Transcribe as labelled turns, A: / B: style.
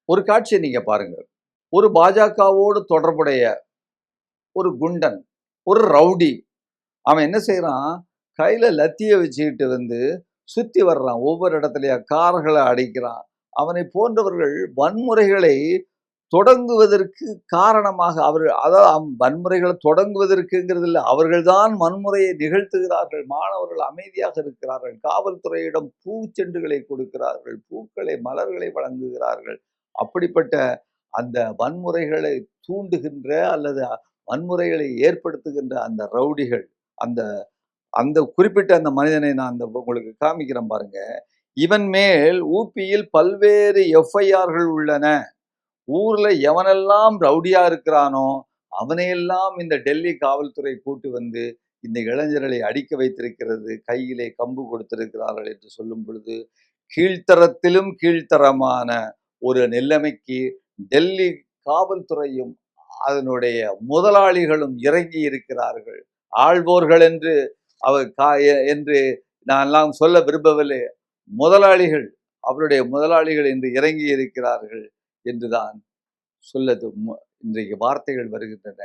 A: ஒரு காட்சியை நீங்க பாருங்க. ஒரு பாஜகவோடு தொடர்புடைய ஒரு குண்டன், ஒரு ரவுடி. அவன் என்ன செய்றான்? கையில லத்திய வச்சுக்கிட்டு சுத்தி வர்றான். ஒவ்வொரு இடத்துலயா கார்கள அடிக்கிறான். அவனை போன்றவர்கள் வன்முறைகளை தொடங்குவதற்கு காரணமாக அதாவது வன்முறைகளை தொடங்குவதற்குங்கிறது இல்ல. அவர்கள் தான் வன்முறையை நிகழ்த்துகிறார்கள். மாணவர்கள் அமைதியாக இருக்கிறார்கள். காவல்துறையிடம் பூச்செண்டுகளை கொடுக்கிறார்கள். பூக்களை, மலர்களை வழங்குகிறார்கள். அப்படிப்பட்ட அந்த வன்முறைகளை தூண்டுகின்ற அல்லது வன்முறைகளை ஏற்படுத்துகின்ற அந்த ரவுடிகள், அந்த அந்த குறிப்பிட்ட அந்த மனிதனை நான் உங்களுக்கு காமிக்கிறேன் பாருங்க. இவன் மேல் ஊபியில் பல்வேறு எஃப்ஐஆர்கள் உள்ளன. ஊர்ல எவனெல்லாம் ரவுடியா இருக்கிறானோ அவனையெல்லாம் இந்த டெல்லி காவல்துறை கூட்டு இந்த இளைஞர்களை அடிக்க வைத்திருக்கிறது, கையிலே கம்பு கொடுத்திருக்கிறார்கள் என்று சொல்லும் பொழுது, கீழ்த்தரத்திலும் கீழ்த்தரமான ஒரு நிலைமைக்கு டெல்லி காவல்துறையும் அதனுடைய முதலாளிகளும் இறங்கி இருக்கிறார்கள். ஆள்வோர்கள் என்று என்று நான் எல்லாம் சொல்ல விரும்பவில்லை. முதலாளிகள், அவருடைய முதலாளிகள் என்று இறங்கி இருக்கிறார்கள் என்றுதான் சொல்லது இன்றைக்கு வார்த்தைகள் வருகின்றன.